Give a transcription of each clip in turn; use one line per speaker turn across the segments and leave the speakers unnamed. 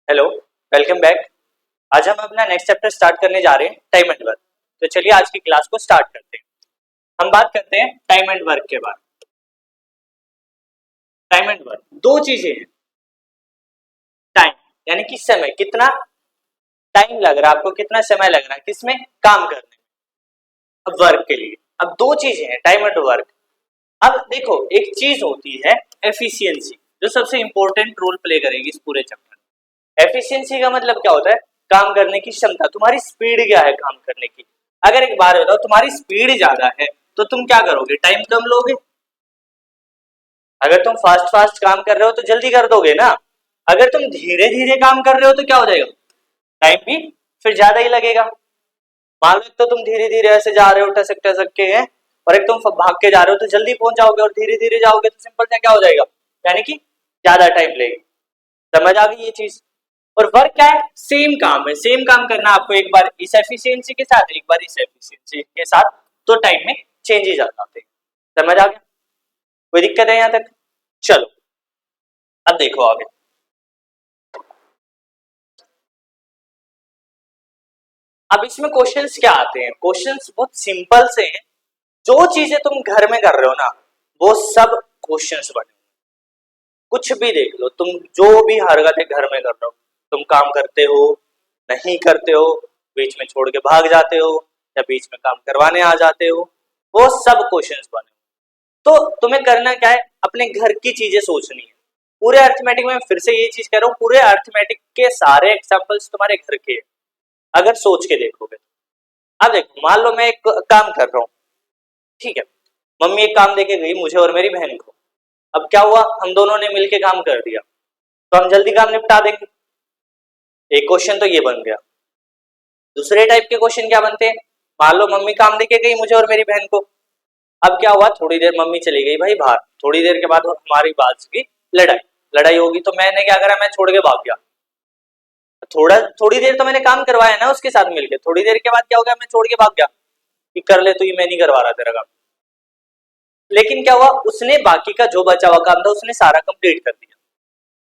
Hello, welcome back. आज हम अपना नेक्स्ट चैप्टर स्टार्ट करने जा रहे हैं, टाइम एंड वर्क। तो चलिए आज की क्लास को स्टार्ट करते हैं। हम बात करते हैं टाइम एंड वर्क के बारे में। टाइम एंड वर्क दो चीजें हैं। टाइम यानी कि समय, कितना टाइम लग रहा है आपको, कितना समय लग रहा है किसमें, काम करने में। अब वर्क के लिए अब दो चीजें हैं, टाइम एंड वर्क। अब देखो, एक चीज होती है एफिशिएंसी, जो सबसे इंपॉर्टेंट रोल प्ले करेगी इस पूरे चैप्टर में। एफिशिएंसी का मतलब क्या होता है? काम करने की क्षमता, तुम्हारी स्पीड क्या है काम करने की। अगर एक बार बताओ, तुम्हारी स्पीड ज्यादा है तो तुम क्या करोगे, टाइम कम लोगे। अगर तुम फास्ट फास्ट काम कर रहे हो तो जल्दी कर दोगे ना। अगर तुम धीरे धीरे काम कर रहे हो तो क्या हो जाएगा, टाइम भी फिर ज्यादा ही लगेगा। मान लो एक तो तुम धीरे धीरे ऐसे जा रहे हो टसक टसक के हैं, और एक तुम भाग के जा रहे हो तो जल्दी पहुंच जाओगे, और धीरे धीरे जाओगे तो सिंपल सा क्या हो जाएगा, यानी कि ज्यादा टाइम लगेगा। समझ आ गई ये चीज। और वर्क क्या है, सेम काम है, सेम काम करना आपको, एक बार इस एफिशिएंसी के साथ एक बार इस एफिशिएंसी के साथ, तो टाइम में चेंजेस आ जाते हैं। समझ आ गया, कोई दिक्कत है यहां तक? चलो अब देखो आगे। अब इसमें क्वेश्चंस क्या आते हैं, क्वेश्चंस बहुत सिंपल से हैं। जो चीजें तुम घर में कर रहे हो ना, वो सब क्वेश्चंस बने। कुछ भी देख लो तुम, जो भी हरकतें घर में कर रहे हो, तुम काम करते हो, नहीं करते हो, बीच में छोड़ के भाग जाते हो, या बीच में काम करवाने आ जाते हो, वो सब क्वेश्चंस बने। तो तुम्हें करना क्या है, अपने घर की चीजें सोचनी है। पूरे अर्थमेटिक में फिर से ये चीज कह रहा हूं, पूरे अर्थमेटिक के सारे एग्जांपल्स तुम्हारे घर के हैं, अगर सोच के देखोगे। अब देखो, मान लो मैं एक काम कर रहा हूँ, ठीक है, मम्मी एक काम देके गई मुझे और मेरी बहन को। अब क्या हुआ, हम दोनों ने मिलके काम कर दिया, तो हम जल्दी काम निपटा देंगे। एक क्वेश्चन तो ये बन गया। दूसरे टाइप के क्वेश्चन क्या बनते हैं, मान लो मम्मी काम देके गई मुझे और मेरी बहन को। अब क्या हुआ, थोड़ी देर मम्मी चली गई भाई बाहर, थोड़ी देर के बाद हमारी बात की लड़ाई, लड़ाई होगी तो मैंने क्या करा, मैं छोड़ के भाग गया। थोड़ी देर तो मैंने काम करवाया ना उसके साथ मिलके, थोड़ी देर के बाद क्या हो गया, मैं छोड़ के भाग गया कि कर ले तू, ये मैं नहीं करवा रहा तेरा काम। लेकिन क्या हुआ, उसने बाकी का जो बचा हुआ काम था उसने सारा कंप्लीट कर दिया,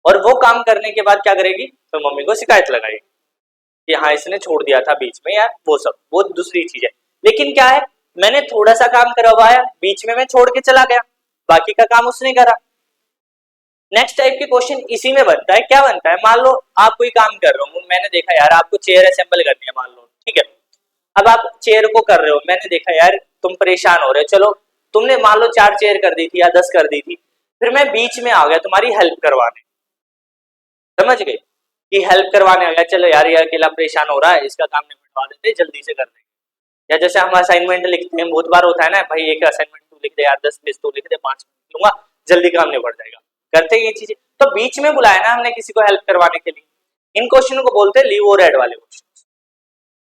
और वो काम करने के बाद क्या करेगी, तो मम्मी को शिकायत लगाएगी कि हाँ इसने छोड़ दिया था बीच में यार, वो सब वो दूसरी चीज है। लेकिन क्या है, मैंने थोड़ा सा काम करवाया, बीच में मैं छोड़ के चला गया, बाकी का काम उसने करा। नेक्स्ट टाइप के क्वेश्चन इसी में बनता है, क्या बनता है, मान लो आप कोई काम कर रहे हो, मैंने देखा यार आपको चेयर असेंबल करनी है, मान लो ठीक है। अब आप चेयर को कर रहे हो, मैंने देखा यार तुम परेशान हो रहे हो, चलो तुमने मान लो 4 चेयर कर दी थी या 10 कर दी थी, फिर मैं बीच में आ गया तुम्हारी हेल्प करवाने। समझ गए, कि हेल्प करवाने आ गया, चलो यार ये अकेला परेशान हो रहा है, इसका काम निपटवा देते जल्दी से कर देंगे। या जैसे हम असाइनमेंट लिखते हैं, बहुत बार होता है ना भाई, एक असाइनमेंट तू लिख दे यार, 10 पेज तू लिख दे, 5 मिनट लूंगा, जल्दी काम निपट जाएगा। करते हैं ये चीजें, तो बीच में बुलाया ना हमने किसी को हेल्प करवाने के लिए। इन क्वेश्चन को बोलते हैं लीव और एड वाले क्वेश्चन।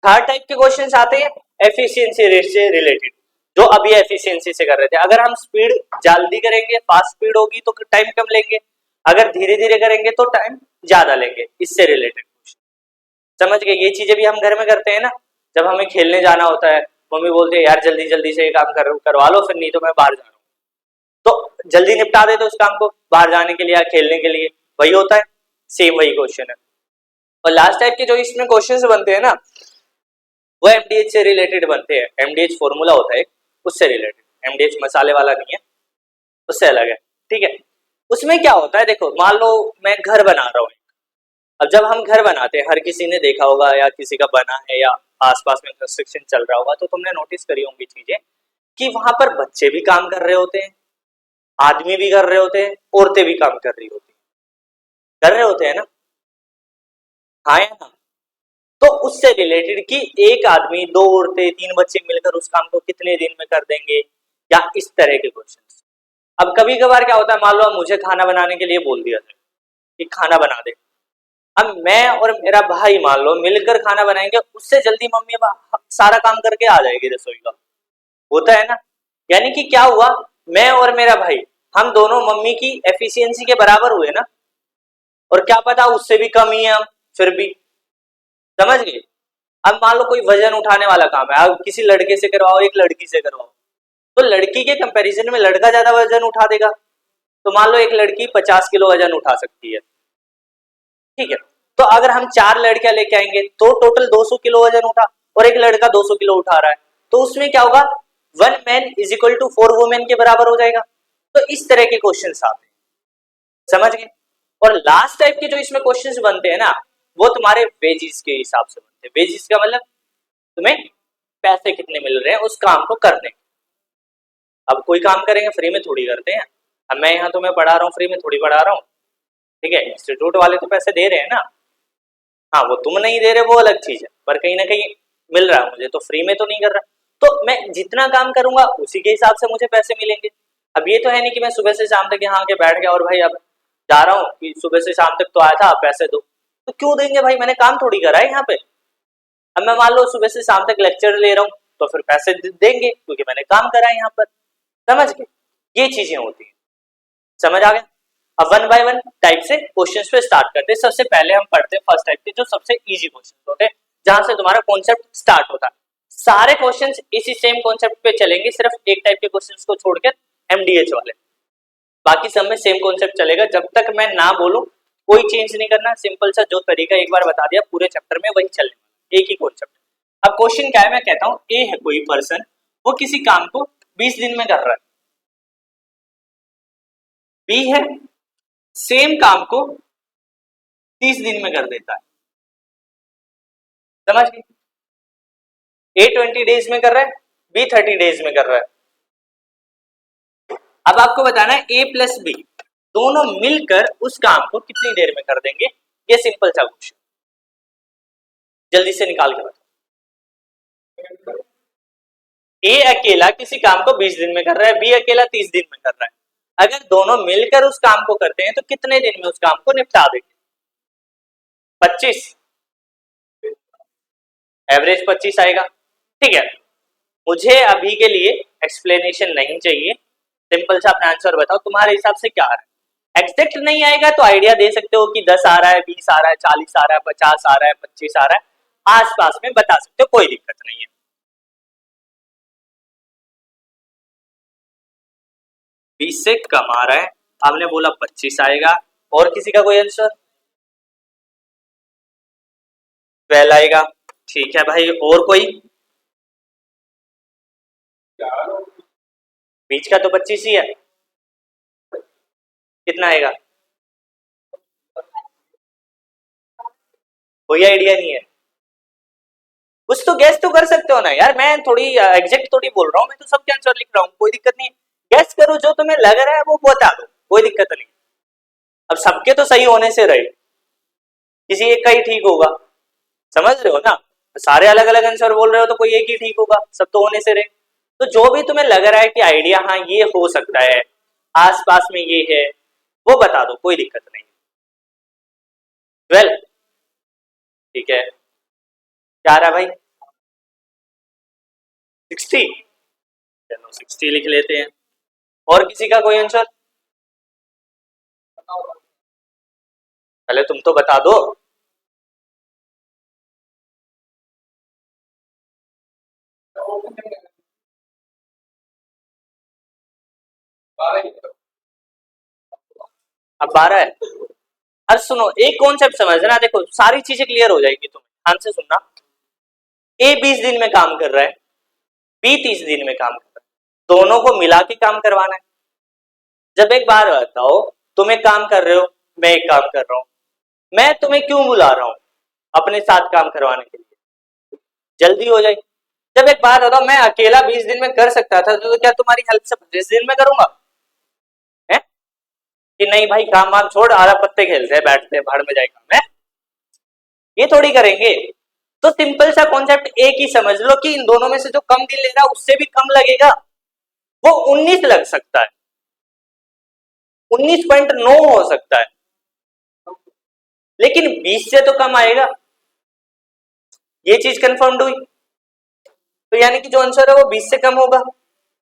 थर्ड टाइप के क्वेश्चन आते हैं एफिशिएंसी से रिलेटेड, जो अभी एफिशिएंसी से कर रहे थे। अगर हम स्पीड जल्दी करेंगे, फास्ट स्पीड होगी तो टाइम कम लेंगे, अगर धीरे धीरे करेंगे तो टाइम ज्यादा लेंगे, इससे रिलेटेड क्वेश्चन। समझ गए, ये चीजें भी हम घर में करते हैं ना, जब हमें खेलने जाना होता है, मम्मी बोलती है यार जल्दी जल्दी से ये काम करवा लो, फिर नहीं तो मैं बाहर जा रहा हूँ, तो जल्दी निपटा दे तो उस काम को, बाहर जाने के लिए या खेलने के लिए, वही होता है, सेम वही क्वेश्चन है। और लास्ट टाइप के जो इसमें क्वेश्चंस बनते हैं ना, वो एमडीएच से रिलेटेड बनते हैं। एमडीएच फॉर्मूला होता है उससे रिलेटेड, एमडीएच मसाले वाला नहीं है, उससे अलग है, ठीक है। उसमें क्या होता है, देखो मान लो मैं घर बना रहा हूँ। अब जब हम घर बनाते हैं, हर किसी ने देखा होगा या किसी का बना है या आसपास में कंस्ट्रक्शन चल रहा होगा, तो तुमने नोटिस करी होंगी चीजें कि वहां पर बच्चे भी काम कर रहे होते हैं, आदमी भी कर रहे होते हैं, औरतें भी काम कर रही होती हैं, कर रहे होते हैं ना, हाँ या ना। तो उससे रिलेटेड कि एक आदमी, दो औरतें, 3 बच्चे मिलकर उस काम को कितने दिन में कर देंगे, या इस तरह के क्वेश्चन। अब कभी कभार क्या होता है, मान लो मुझे खाना बनाने के लिए बोल दिया जाए कि खाना बना दे। अब मैं और मेरा भाई मान लो मिलकर खाना बनाएंगे, उससे जल्दी मम्मी सारा काम करके आ जाएगी रसोई का, होता है ना। यानी कि क्या हुआ, मैं और मेरा भाई, हम दोनों मम्मी की एफिशिएंसी के बराबर हुए ना, और क्या पता उससे भी कम ही है हम, फिर भी। समझ गए। अब मान लो कोई वजन उठाने वाला काम है, अब किसी लड़के से करवाओ, एक लड़की से करवाओ, तो लड़की के कंपैरिजन में लड़का ज्यादा वजन उठा देगा। तो मान लो एक लड़की 50 किलो वजन उठा सकती है, ठीक है। तो अगर हम 4 लड़कियां लेके आएंगे तो टोटल 200 किलो वजन उठा, और एक लड़का 200 किलो उठा रहा है, तो उसमें क्या होगा, 1 man is equal to 4 women के बराबर हो जाएगा। तो इस तरह के क्वेश्चंस आते हैं, समझ गए। और लास्ट टाइप के जो इसमें क्वेश्चंस बनते हैं ना, वो तुम्हारे वेजेस के हिसाब से बनते हैं। वेजेस का मतलब तुम्हें पैसे कितने मिल रहे हैं उस काम को करने। अब कोई काम करेंगे फ्री में थोड़ी करते हैं। अब मैं यहाँ तुम्हें पढ़ा रहा हूँ, फ्री में थोड़ी पढ़ा रहा हूँ, ठीक है। इंस्टीट्यूट वाले तो पैसे दे रहे हैं ना, हाँ वो तुम नहीं दे रहे वो अलग चीज है, पर कहीं ना कहीं मिल रहा है मुझे, तो फ्री में तो नहीं कर रहा। तो मैं जितना काम करूंगा उसी के हिसाब से मुझे पैसे मिलेंगे। अब ये तो है नहीं कि मैं सुबह से शाम तक यहाँ के बैठ गया और भाई अब जा रहा हूँ कि सुबह से शाम तक तो आया था पैसे दो, तो क्यों देंगे भाई, मैंने काम थोड़ी करा है यहाँ पे। अब मैं मान लो सुबह से शाम तक लेक्चर ले रहा हूँ तो फिर पैसे देंगे क्योंकि मैंने काम करा है यहाँ पर, समझ गए। ये चीजें होती है, समझ आ गया। अब वन बाय वन टाइप से क्वेश्चंस पे स्टार्ट करते हैं। सबसे पहले हम पढ़ते हैं फर्स्ट टाइप के, जो सबसे इजी क्वेश्चंस होते हैं, जहां से तुम्हारा कॉन्सेप्ट स्टार्ट होता है। सारे क्वेश्चंस इसी सेम कॉन्सेप्ट पे चलेंगे, सिर्फ एक टाइप के क्वेश्चंस को छोड़कर एमडीएच वाले, बाकी सब में सेम कॉन्सेप्ट चलेगा। जब तक मैं ना बोलूं कोई चेंज नहीं करना, सिंपल सा जो तरीका एक बार बता दिया पूरे चैप्टर में वही चलने वाला, एक ही कॉन्सेप्ट। अब क्वेश्चन क्या है, मैं कहता हूं ए है कोई पर्सन, वो किसी काम को 20 दिन में कर रहा है। बी है सेम काम को 30 दिन में कर देता है, समझ गए। ए 20 डेज में कर रहा है, बी 30 डेज में कर रहा है। अब आपको बताना है ए प्लस बी दोनों मिलकर उस काम को कितनी देर में कर देंगे। ये सिंपल सा क्वेश्चन, जल्दी से निकाल के बताओ। ए अकेला किसी काम को 20 दिन में कर रहा है, बी अकेला 30 दिन में कर रहा है। अगर दोनों मिलकर उस काम को करते हैं तो कितने दिन में उस काम को निपटा देंगे। 25, एवरेज 25 आएगा, ठीक है। मुझे अभी के लिए एक्सप्लेनेशन नहीं चाहिए, सिंपल सा अपना आंसर बताओ तुम्हारे हिसाब से क्या आ रहा है। एग्जैक्ट नहीं आएगा तो आइडिया दे सकते हो कि 10 आ रहा है, 20 आ रहा है, 40 आ रहा है, 50 आ रहा है, 25 आ रहा है, आसपास में बता सकते हो, कोई दिक्कत नहीं है। 20 से कम आ रहा है, आपने बोला 25 आएगा। और किसी का कोई आंसर? 12 आएगा, ठीक है भाई। और कोई? बीच का तो 25 ही है, कितना आएगा? कोई आइडिया नहीं है? कुछ तो गैस तो कर सकते हो ना यार, मैं थोड़ी एग्जैक्ट थोड़ी बोल रहा हूँ, मैं तो सबके आंसर लिख रहा हूँ, कोई दिक्कत नहीं। गैस करो, जो तुम्हें लग रहा है वो बता दो, कोई दिक्कत नहीं। अब सबके तो सही होने से रहे, किसी एक का ही ठीक होगा, समझ रहे हो ना। सारे अलग अलग आंसर बोल रहे हो तो कोई एक ही ठीक होगा, सब तो होने से रहे। तो जो भी तुम्हें लग रहा है कि आइडिया हाँ ये हो सकता है, आसपास में ये है, वो बता दो, कोई दिक्कत नहीं। 12, ठीक है। क्या रहा भाई? 60, चलो 60 लिख लेते हैं। और किसी का कोई आंसर? पहले तुम तो बता दो। अब 12 है। अब सुनो एक कॉन्सेप्ट समझना, देखो सारी चीजें क्लियर हो जाएगी, तुम ध्यान से सुनना। ए 20 दिन में काम कर रहा है, बी 30 दिन में काम कर रहा है, दोनों को मिला के काम करवाना है। जब एक बार बताओ, तुम एक काम कर रहे हो, मैं एक काम कर रहा हूं, मैं तुम्हें क्यों बुला रहा हूं अपने साथ काम करवाने के लिए? जल्दी हो जाए। जब एक बात बताओ, मैं अकेला 20 दिन में कर सकता था, तो क्या तुम्हारी हेल्प से 25 दिन में करूंगा? है कि नहीं भाई, काम वाम छोड़, आरा पत्ते खेलते हैं, बैठते हैं, भाड़ में जाएगा मैं, ये थोड़ी करेंगे। तो सिंपल सा कॉन्सेप्ट एक ही समझ लो कि इन दोनों में से जो कम दिन ले रहा है उससे भी कम लगेगा, वो 19 लग सकता है, 19.9 हो सकता है, लेकिन 20 से तो कम आएगा। ये चीज कंफर्म हुई, तो यानी कि जो आंसर है वो 20 से कम होगा।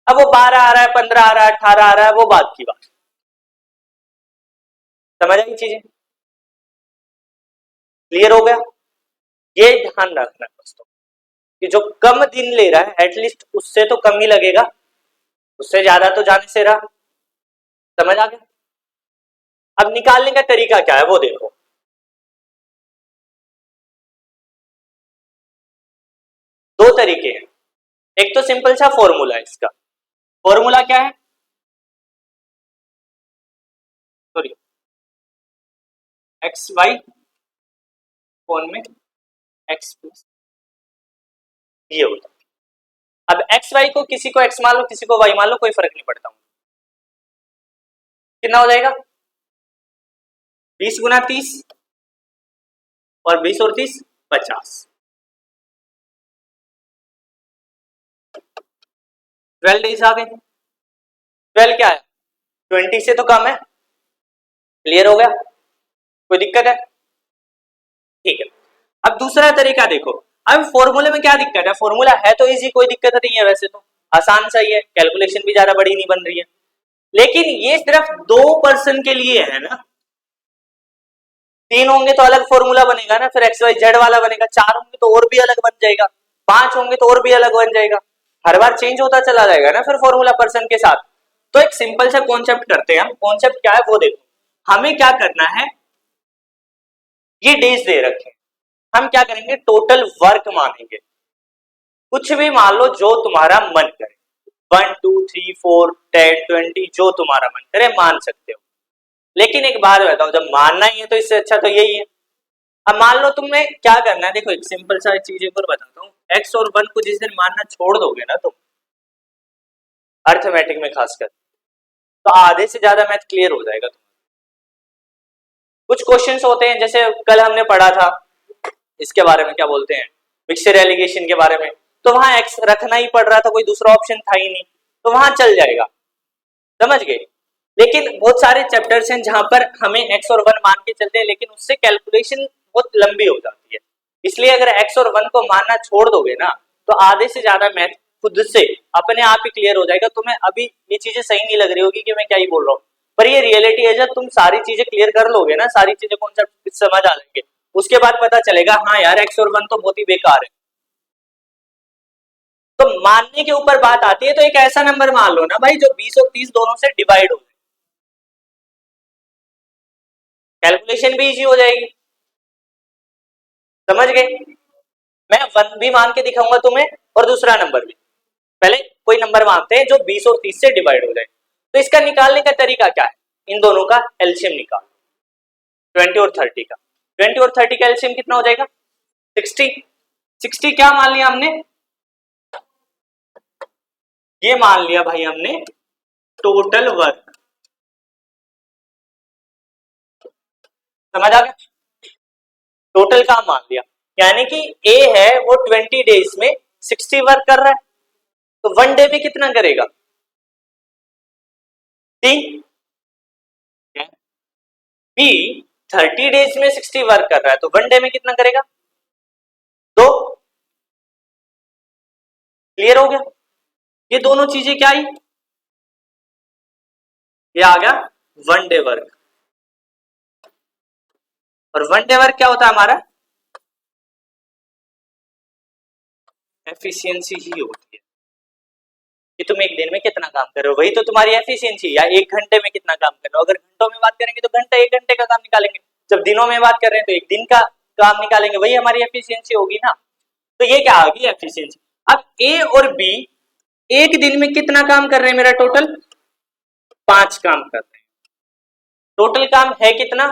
अब वो 12 आ रहा है, 15 आ रहा है, 18 आ रहा है, वो बात की बात। समझ आई चीजें? क्लियर हो गया? ये ध्यान रखना दोस्तों कि जो कम दिन ले रहा है एटलीस्ट उससे तो कम ही लगेगा, उससे ज्यादा तो जाने से रहा। समझ आ गया? अब निकालने का तरीका क्या है वो देखो। तरीके हैं। एक तो सिंपल सा फॉर्मूला है, इसका फॉर्मूला क्या है, सॉरी एक्स वाई कौन में एक्स प्लस ये होता है। अब एक्स वाई को किसी को एक्स मान लो किसी को वाई मान लो, कोई फर्क नहीं पड़ता। कितना हो जाएगा 20 गुना 30 और 20 और 30 50, 12 डेज आ गए। 12 क्या है 20 से तो कम है, क्लियर हो गया, कोई दिक्कत है, ठीक है। अब दूसरा तरीका देखो, अब फॉर्मूले में क्या दिक्कत है, फॉर्मूला है तो इजी, कोई दिक्कत नहीं है, वैसे तो आसान सही है, कैलकुलेशन भी ज्यादा बड़ी नहीं बन रही है, लेकिन ये सिर्फ 2 पर्सन के लिए है ना, 3 होंगे तो अलग फॉर्मूला बनेगा ना, फिर एक्स वाई जेड वाला बनेगा, 4 होंगे तो और भी अलग बन जाएगा, 5 होंगे तो और भी अलग बन जाएगा, हर बार चेंज होता चला जाएगा ना फिर फॉर्मूला पर्सन के साथ। तो एक सिंपल सा कॉन्सेप्ट करते हैं हम, कॉन्सेप्ट क्या है वो देखो, हमें क्या करना है, ये डेज दे रखे हैं, हम क्या करेंगे टोटल वर्क मानेंगे, कुछ भी मान लो जो तुम्हारा मन करे, 1 2 3 4 10 20 जो तुम्हारा मन करे मान सकते हो, लेकिन एक बात बताओ जब मानना ही है तो इससे अच्छा तो यही है। अब मान लो तुम्हें क्या करना है, देखो एक सिंपल सा चीज एक और बताता हूँ, एक्स और 1 को जिस दिन मानना छोड़ दोगे ना तुम अर्थमेटिक में खासकर, तो आधे से ज्यादा मैथ क्लियर हो जाएगा तुम्हारा। कुछ क्वेश्चंस होते हैं जैसे कल हमने पढ़ा था इसके बारे में, क्या बोलते हैं मिक्सचर एलिगेशन के बारे में, तो वहां एक्स रखना ही पड़ रहा था, कोई दूसरा ऑप्शन था ही नहीं, तो वहां चल जाएगा, समझ गए। लेकिन बहुत सारे चैप्टर्स हैं जहां पर हमें एक्स और 1 मान के चलते हैं, लेकिन उससे कैलकुलेशन बहुत लंबी हो जाती है, इसलिए अगर एक्स और 1 को मानना छोड़ दोगे ना तो आधे से ज्यादा मैथ खुद से अपने आप ही क्लियर हो जाएगा। तुम्हें अभी ये चीजें सही नहीं लग रही होगी कि मैं क्या ही बोल रहा हूँ, पर ये रियलिटी है, जब तुम सारी चीजें क्लियर कर लोगे ना, सारी चीजें कॉन्सेप्ट समझ आ जाएंगे, उसके बाद पता चलेगा हाँ यार एक्स और 1 तो बहुत ही बेकार है। तो मानने के ऊपर बात आती है, तो एक ऐसा नंबर मान लो ना भाई जो 20 और 30 दोनों से डिवाइड हो जाए, कैलकुलेशन भी इजी हो जाएगी, समझ गए। मैं 1 भी मान के दिखाऊंगा तुम्हें और दूसरा नंबर भी, पहले कोई नंबर मानते हैं जो 20 और 30 से डिवाइड हो जाए, तो इसका निकालने का तरीका क्या है, इन दोनों का एलसीएम निकाल, 20 और 30 का, 20 और 30 का एलसीएम कितना हो जाएगा 60, 60 क्या मान लिया हमने, ये मान लिया भाई हमने टोटल वर्क, समझ आ गया, टोटल काम मान लिया, यानी कि ए है वो 20 डेज में 60 वर्क कर रहा है, तो 1 डे में कितना करेगा 3, बी 30 डेज में 60 वर्क कर रहा है तो 1 डे में कितना करेगा 2, क्लियर हो गया। ये दोनों चीजें क्या आई, ये आ गया 1 डे वर्क, और 1 डे वर्क क्या होता है हमारा एफिशिएंसी ही होती है, कि तुम एक दिन में कितना काम कर रहे हो, वही तो तुम्हारी एफिशिएंसी, या एक घंटे में कितना काम कर रहे हो, अगर घंटों में बात करेंगे तो घंटा 1 घंटे का काम निकालेंगे, जब दिनों में बात कर रहे हैं तो एक दिन का काम निकालेंगे, वही हमारी एफिशिएंसी होगी ना। तो ये क्या आ गई एफिशिएंसी। अब ए और बी एक दिन में कितना काम कर रहे हैं, मेरा टोटल 5 काम कर रहे हैं, टोटल काम है कितना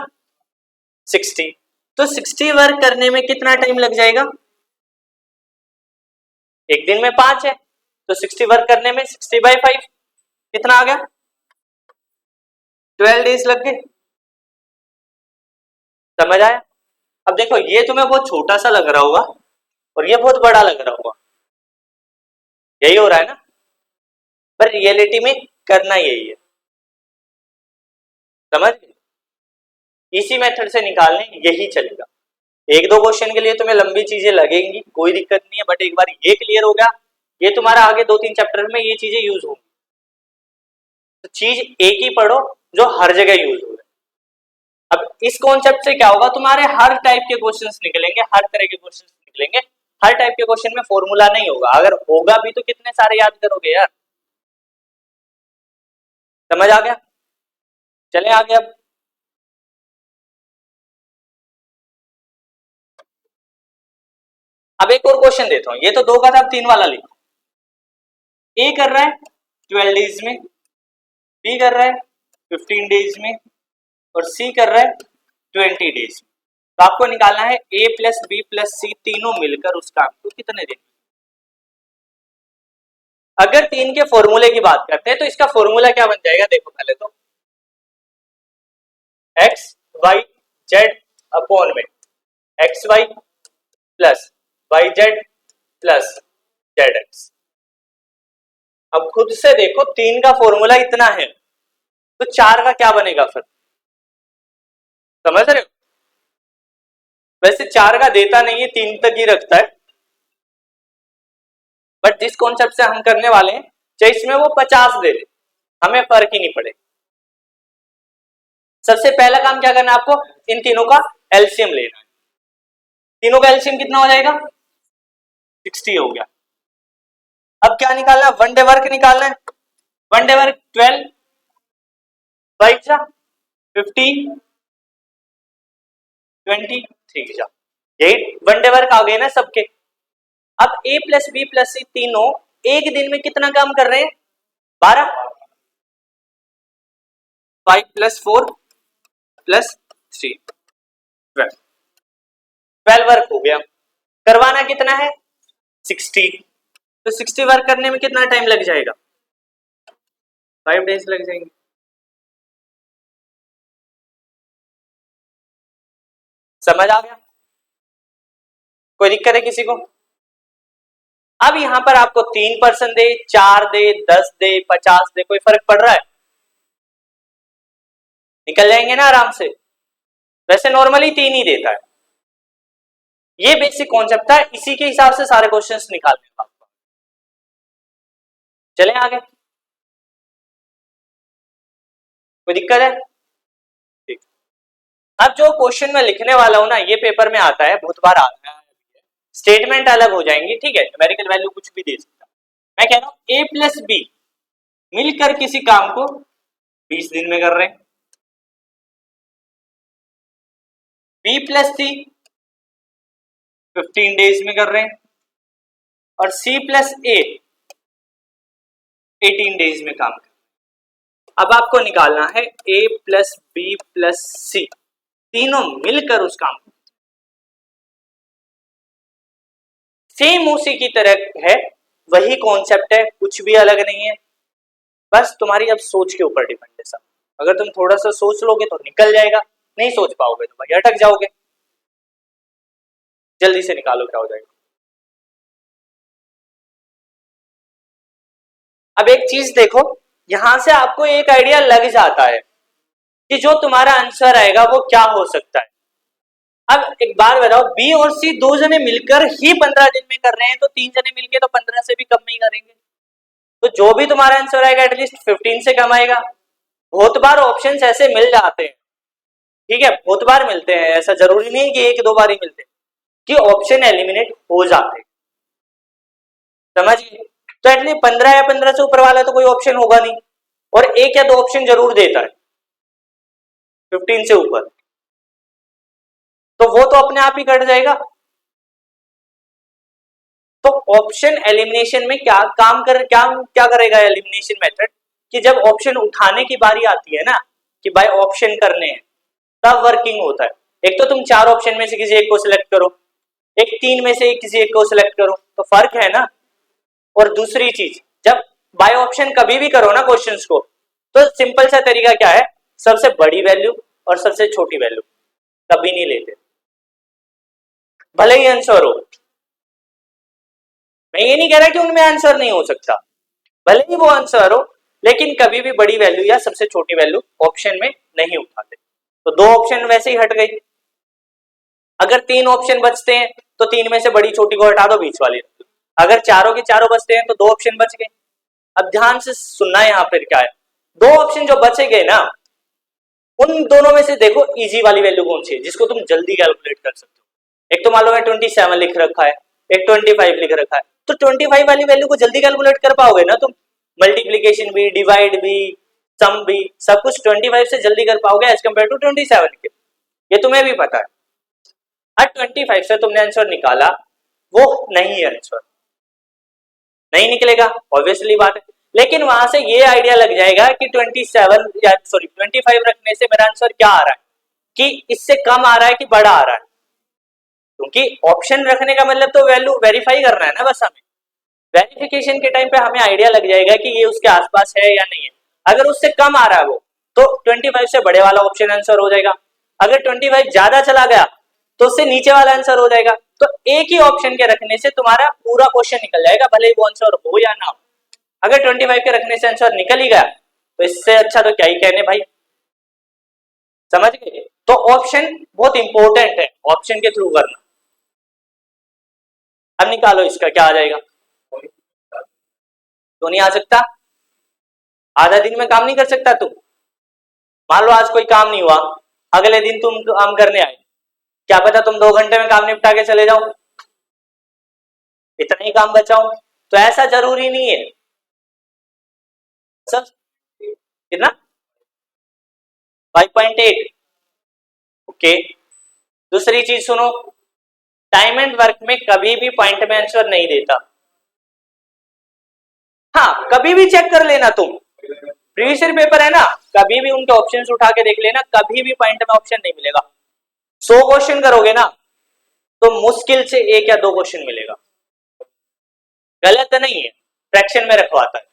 60, तो 60 वर्क करने में कितना टाइम लग जाएगा, एक दिन में 5 है तो 60 वर्क करने में 60/5 कितना आ गया 12 डेज लग गए, समझ आया। अब देखो ये तुम्हें बहुत छोटा सा लग रहा होगा और ये बहुत बड़ा लग रहा होगा, यही हो रहा है ना, पर रियलिटी में करना यही है, समझ गए, इसी मेथड से निकालने यही चलेगा। एक दो क्वेश्चन के लिए तुम्हें लंबी चीजें लगेंगी, कोई दिक्कत नहीं है, बट एक बार ये क्लियर हो गया, ये तुम्हारा आगे 2-3 चैप्टर में ये चीजें यूज होंगी, तो चीज एक ही पढ़ो जो हर जगह यूज हो रहा है। अब इस कॉन्सेप्ट से क्या होगा, तुम्हारे हर टाइप के क्वेश्चंस निकलेंगे, हर तरह के क्वेश्चंस निकलेंगे, हर टाइप के क्वेश्चन में फॉर्मूला नहीं होगा, अगर होगा भी तो कितने सारे याद करोगे यार, समझ आ गया। चले आगे अब, अब एक और क्वेश्चन देता हूं, ये तो 2 का था, अब 3 वाला लिखो। ए कर रहा है 12 डेज में, बी कर रहा है 15 डेज में, और सी कर रहा है 20 डेज में। तो आपको निकालना है ए प्लस बी प्लस सी तीनों मिलकर उस काम को कितने दिन। अगर 3 के फॉर्मूले की बात करते हैं तो इसका फॉर्मूला क्या बन जाएगा, देखो पहले तो एक्स वाई जेड अपॉन में x y plus y z plus z x. अब खुद से देखो 3 का फॉर्मूला इतना है तो 4 का क्या बनेगा फिर, समझ रहे हो। वैसे 4 का देता नहीं है, 3 तक ही रखता है, बट जिस कॉन्सेप्ट से हम करने वाले हैं चाहे इसमें वो 50 दे दे, हमें फर्क ही नहीं पड़े। सबसे पहला काम क्या करना है आपको, इन तीनों का एलसीएम लेना है। तीनों का एलसीएम कितना हो जाएगा, 60 हो गया। अब क्या निकालना है, वन डे वर्क निकालना है। वन डे वर्क 12 बाई 15 20 ठीक है, यही वन डे वर्क आ गए ना सबके। अब ए प्लस बी प्लस सी तीनों एक दिन में कितना काम कर रहे हैं, 12। 5 प्लस 4 प्लस 3 12 वर्क हो गया। करवाना कितना है 60, तो 60 वर्क करने में कितना टाइम लग जाएगा, 5 डेज लग जाएंगे। समझ आ गया, कोई दिक्कत है किसी को। अब यहां पर आपको 3% दे, 4 दे, 10 दे, 50 दे, कोई फर्क पड़ रहा है, निकल जाएंगे ना आराम से। वैसे नॉर्मली 3 ही देता है। ये बेसिक कॉन्सेप्ट था, इसी के हिसाब से सारे क्वेश्चंस निकालने हैं आपको। चलें आगे, कोई दिक्कत है, ठीक। अब जो क्वेश्चन मैं लिखने वाला हूं ना, ये पेपर में आता है, बहुत बार आता है, स्टेटमेंट अलग हो जाएंगी, ठीक है, न्यूमेरिकल वैल्यू कुछ भी दे सकता। मैं कह रहा हूं ए प्लस बी मिलकर किसी काम को 20 दिन में कर रहे हैं, बी प्लस सी 15 डेज में कर रहे हैं, और सी प्लस ए 18 डेज में काम कर रहे हैं। अब आपको निकालना है ए प्लस बी प्लस सी तीनों मिलकर उस काम को, सेम उसी की तरह है, वही कॉन्सेप्ट है, कुछ भी अलग नहीं है, बस तुम्हारी अब सोच के ऊपर डिपेंड है सब। अगर तुम थोड़ा सा सोच लोगे तो निकल जाएगा, नहीं सोच पाओगे तो भाई अटक जाओगे। जल्दी से निकालो क्या हो जाएगा। अब एक चीज देखो, यहां से आपको एक आइडिया लग जाता है कि जो तुम्हारा आंसर आएगा वो क्या हो सकता है। अब एक बात बताओ, बी और सी 2 जने मिलकर ही 15 दिन में कर रहे हैं, तो 3 जने मिलकर तो 15 से भी कम नहीं करेंगे, तो जो भी तुम्हारा आंसर आएगा एटलीस्ट 15 से कम आएगा। बहुत बार ऑप्शंस ऐसे मिल जाते हैं, ठीक है, बहुत बार मिलते हैं, ऐसा जरूरी नहीं कि 1-2 बार ही मिलते हैं कि ऑप्शन एलिमिनेट हो जाते हैं, समझिए। तो एटलीस्ट 15 या 15 से ऊपर वाला तो कोई ऑप्शन होगा नहीं, और 1 या 2 ऑप्शन जरूर देता है 15 से ऊपर, तो वो तो अपने आप ही कट जाएगा। तो ऑप्शन एलिमिनेशन में क्या क्या करेगा एलिमिनेशन मेथड, कि जब ऑप्शन उठाने की बारी आती है ना, कि भाई ऑप्शन करने हैं, तब वर्किंग होता है। एक तो तुम 4 ऑप्शन में से किसी एक को सिलेक्ट करो, एक 3 में से किसी एक को सिलेक्ट करो, तो फर्क है ना। और दूसरी चीज, जब बाय ऑप्शन कभी भी करो ना क्वेश्चंस को, तो सिंपल सा तरीका क्या है, सबसे बड़ी वैल्यू और सबसे छोटी वैल्यू कभी नहीं लेते, भले ही आंसर हो। मैं ये नहीं कह रहा कि उनमें आंसर नहीं हो सकता, भले ही वो आंसर हो, लेकिन कभी भी बड़ी वैल्यू या सबसे छोटी वैल्यू ऑप्शन में नहीं उठाते। तो 2 ऑप्शन वैसे ही हट गई। अगर 3 ऑप्शन बचते हैं तो 3 में से बड़ी छोटी को हटा दो, बीच वाली। अगर चारों के चारों बचते हैं तो 2 ऑप्शन बच गए। अब ध्यान से सुनना, यहाँ पर क्या है, 2 ऑप्शन जो बचे गए ना, उन दोनों में से देखो इजी वाली वैल्यू कौन सी है जिसको तुम जल्दी कैलकुलेट कर सकते हो। एक तो मान लो मैं 27 लिख रखा है, एक 25 लिख रखा है, तो 25 वाली वैल्यू को जल्दी कैलकुलेट कर पाओगे ना तुम, मल्टीप्लीकेशन भी, डिवाइड भी, सम भी, सब कुछ 25 से जल्दी कर पाओगे एज कम्पेयर टू 27 के, ये तुम्हें भी पता है। अब 25 से तुमने आंसर निकाला, वो नहीं है आंसर, नहीं निकलेगा, ऑब्वियसली बात है। लेकिन वहां से ये आइडिया लग जाएगा कि 27 या सॉरी 25 रखने से मेरा आंसर क्या आ रहा है, कि इससे कम आ रहा है कि बड़ा आ रहा है, क्योंकि ऑप्शन रखने का मतलब तो वैल्यू वेरीफाई करना है ना, बस हमें वेरिफिकेशन के टाइम पे हमें आइडिया लग जाएगा कि ये उसके आसपास है या नहीं है। अगर उससे कम आ रहा है वो, तो 25 से बड़े वाला ऑप्शन आंसर हो जाएगा। अगर 25 ज्यादा चला गया तो उससे नीचे वाला आंसर हो जाएगा। तो एक ही ऑप्शन के रखने से तुम्हारा पूरा क्वेश्चन निकल जाएगा, भले ही वो आंसर हो या ना हो। अगर 25 के रखने से आंसर निकल ही गया तो इससे अच्छा तो क्या ही कहने भाई, समझ गए। तो ऑप्शन बहुत इंपॉर्टेंट है, ऑप्शन के थ्रू करना। अब निकालो इसका क्या आ जाएगा, तो नहीं आ सकता, आधा दिन में काम नहीं कर सकता तू। मान लो आज कोई काम नहीं हुआ, अगले दिन तुम काम करने आए, क्या पता तुम 2 घंटे में काम निपटा के चले जाओ, इतना ही काम बचाओ। तो ऐसा जरूरी नहीं है सब। कितना, 5.8। ओके, दूसरी चीज सुनो, टाइम एंड वर्क में कभी भी पॉइंट में आंसर नहीं देता। हाँ, कभी भी चेक कर लेना तुम, प्रीवियस ईयर पेपर है ना, कभी भी उनके ऑप्शंस उठा के देख लेना, कभी भी पॉइंट में ऑप्शन नहीं मिलेगा। 100 क्वेश्चन करोगे ना तो मुश्किल से 1 या 2 क्वेश्चन मिलेगा, गलत नहीं है, फ्रैक्शन में रखवाता है,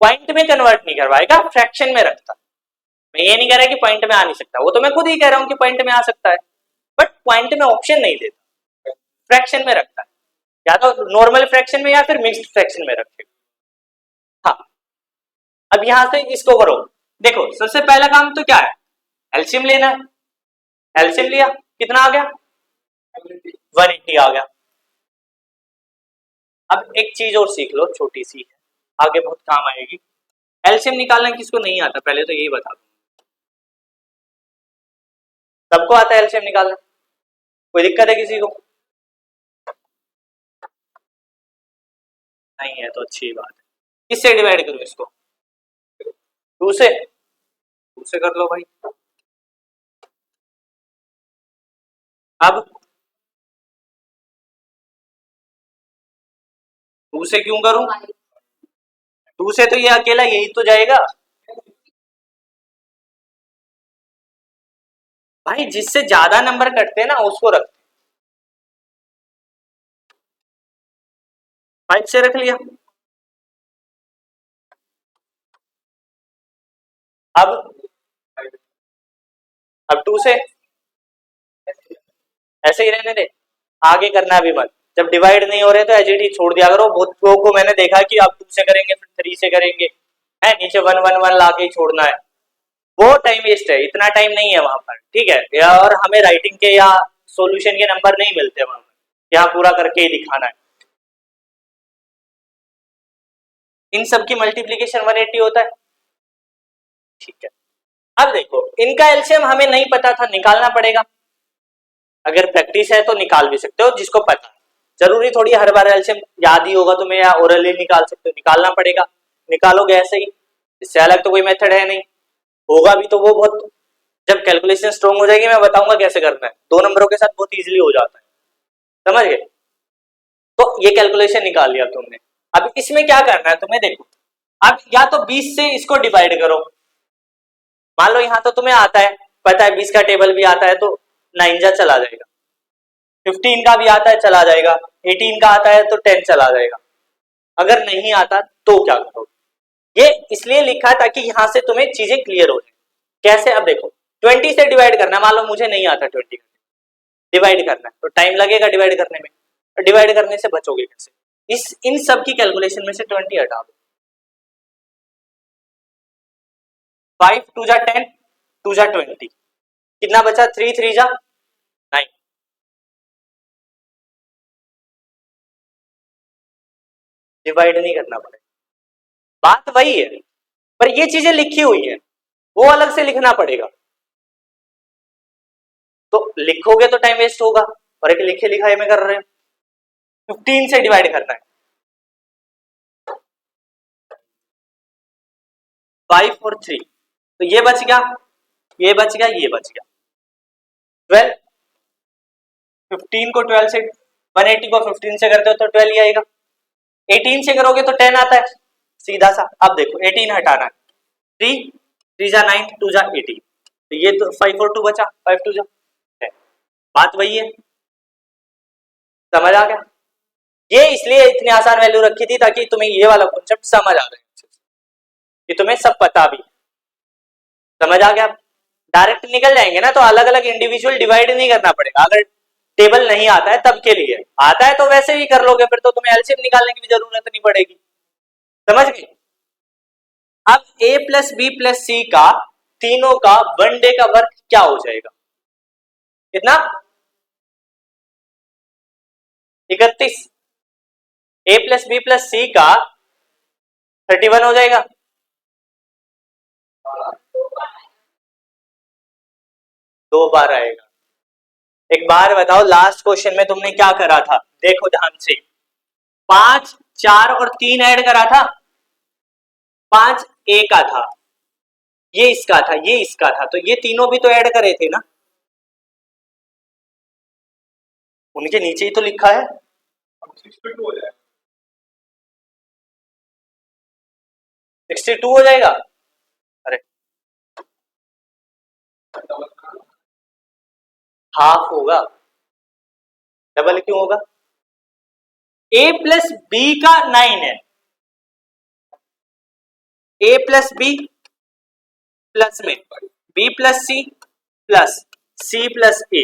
पॉइंट में कन्वर्ट नहीं करवाएगा, फ्रैक्शन में रखता। मैं ये नहीं कह रहा कि पॉइंट में आ नहीं सकता, वो तो मैं खुद ही कह रहा हूं कि पॉइंट में आ सकता है, बट पॉइंट में ऑप्शन नहीं देता, फ्रैक्शन में रखता है, या तो नॉर्मल फ्रैक्शन में या फिर मिक्स्ड फ्रैक्शन में रखेगा। हाँ, अब यहां से इसको करो, देखो सबसे पहला काम तो क्या है, एलसीएम लेना है। एलसीएम लिया, कितना आ गया, 180 आ गया। अब एक चीज और सीख लो, छोटी सी है, आगे बहुत काम आएगी। एलसीएम निकालना किसको नहीं आता, पहले तो यही बता दो। सबको आता है एलसीएम निकालना, कोई दिक्कत है किसी को, नहीं है तो अच्छी बात है। किससे डिवाइड करूं इसको, 2 से, 2 से कर लो भाई। अब 2 से क्यों करूं, 2 से तो ये अकेला यही तो जाएगा भाई, जिससे ज्यादा नंबर कटते हैं ना उसको रख, 5 से रख लिया। अब 2 से ऐसे ही रहने दे, आगे करना भी मत, जब डिवाइड नहीं हो रहे तो एचडी छोड़ दिया करो। बहुत लोगों को मैंने देखा कि आप 2 से करेंगे फिर 3 से करेंगे, है नीचे 1 1 1 ला के ही छोड़ना है, वो टाइम वेस्ट है, इतना टाइम नहीं है वहां पर, ठीक है। और हमें राइटिंग के या सॉल्यूशन के नंबर नहीं मिलते वहां पर, यहाँ पूरा करके ही दिखाना है। इन सब की मल्टीप्लीकेशन 180 होता है, ठीक है। अब देखो इनका एलसीएम हमें नहीं पता था, निकालना पड़ेगा। अगर प्रैक्टिस है तो निकाल भी सकते हो, जिसको पता है, जरूरी थोड़ी हर बार एलसीएम याद ही होगा तुम्हें या ओरली निकाल सकते हो, निकालना पड़ेगा, निकालोगे ऐसे ही, इससे अलग तो कोई मेथड है नहीं। होगा भी तो वो बहुत, जब कैलकुलेशन स्ट्रॉन्ग हो जाएगी मैं बताऊंगा कैसे करना है, 2 नंबरों के साथ बहुत इजीली हो जाता है, समझ गए। तो ये कैलकुलेशन निकाल लिया तुमने, अब इसमें क्या करना है तुम्हें, देखो अब या तो 20 से इसको डिवाइड करो, मान लो यहाँ तो तुम्हें आता है, पता है 20 का टेबल भी आता है तो 9 जा चला जाएगा, 15 का भी आता है चला जाएगा, 18 का आता है तो 10 चला जाएगा। अगर नहीं आता तो क्या करो, ये इसलिए लिखा है ताकि यहां से तुम्हें चीजें क्लियर हो जाए। कैसे, अब देखो 20 से डिवाइड करना, मान लो मुझे नहीं आता 20 डिवाइड करना, तो टाइम लगेगा डिवाइड करने में, तो डिवाइड करने से बचोगे कैसे, इस इन सब की कैलकुलेशन में से 20 हटा दो, 5 2 जा 10, 2 जा 20, कितना बचा, 3 3 जा 9, डिवाइड नहीं करना पड़ेगा, बात वही है, पर ये चीजें लिखी हुई है, वो अलग से लिखना पड़ेगा, तो लिखोगे तो टाइम वेस्ट होगा, और एक लिखे लिखाई में कर रहे हैं। 15 से डिवाइड करना है, 5 और 3, तो ये बच गया, ये बच गया, ये बच गया, 12, 15 को 12 से 180 को 15 से करते हो तो 12 ही आएगा। 18 से करोगे तो 10 आता है सीधा सा। अब देखो 18 हटाना है, 3 3 जा 9 2 जा 18, तो ये तो 5 और 2 बचा, 5 2 जा 10। बात वही है, समझ आ गया? ये इसलिए इतनी आसान वैल्यू रखी थी ताकि तुम्हें ये वाला कॉन्सेप्ट समझ आ जाए, कि तुम्हें सब पता भी। समझ आ गया? डायरेक्ट निकल जाएंगे ना तो अलग अलग इंडिविजुअल डिवाइड नहीं करना पड़ेगा। अगर टेबल नहीं आता है तब के लिए, आता है तो वैसे ही कर लोगे, फिर तो तुम्हें एलसीएम निकालने की भी जरूरत नहीं पड़ेगी। समझ गए? अब a प्लस बी प्लस सी का तीनों का वन डे का वर्क क्या हो जाएगा? कितना? 31। a प्लस बी प्लस सी का 31 हो जाएगा। दो बार आएगा। एक बार बताओ, लास्ट क्वेश्चन में तुमने क्या करा था? देखो ध्यान से, 5 4 और 3 ऐड करा था। 5 a का था, ये इसका था, ये इसका था, तो ये तीनों भी तो ऐड करे थे ना। उनके नीचे ही तो लिखा है। 62 हो जाएगा। अरे हाफ होगा, डबल क्यों होगा? a प्लस बी का 9 है, a प्लस बी प्लस में b plus C plus c plus a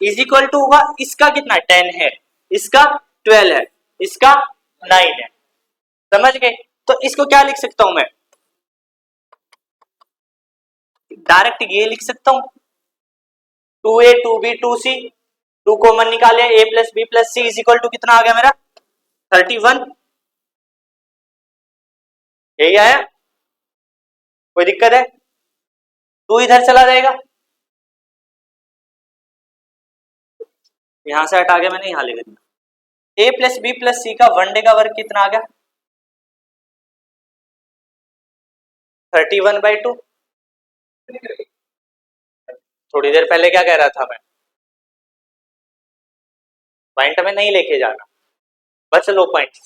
is equal to होगा, इसका कितना 10 है, इसका 12 है, इसका 9 है। समझ गए? तो इसको क्या लिख सकता हूं मैं? डायरेक्ट ये लिख सकता हूं, 2a 2b 2c, 2 कॉमन निकाले, a plus B plus c is equal to कितना आ गया मेरा? 31। यही आया? कोई दिक्कत है? 2 इधर चला जाएगा, यहां से हटा के मैंने यहां लिख दिया। a प्लस बी प्लस सी का वन डे का वर्क कितना आ गया? 31/2। थोड़ी देर पहले क्या कह रहा था मैं? पॉइंट में नहीं लेके जाना, बस लो पॉइंट।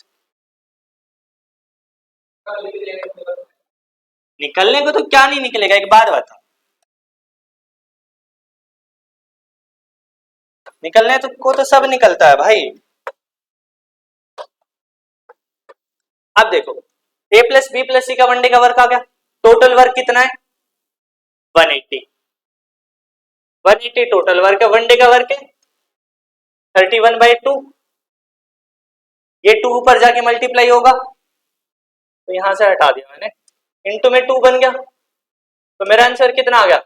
निकलने को तो क्या नहीं निकलेगा, एक बात बता। निकलने तो को तो सब निकलता है भाई। अब देखो, a प्लस बी प्लस सी का वनडे का वर्क आ गया, टोटल वर्क कितना है? 180। 180 टोटल वर्क है, वनडे का वर्क है 31/2। ये 2 ऊपर जाके मल्टीप्लाई होगा, तो यहां से हटा दिया मैंने, इनटू में 2 बन गया, तो मेरा आंसर कितना आ गया?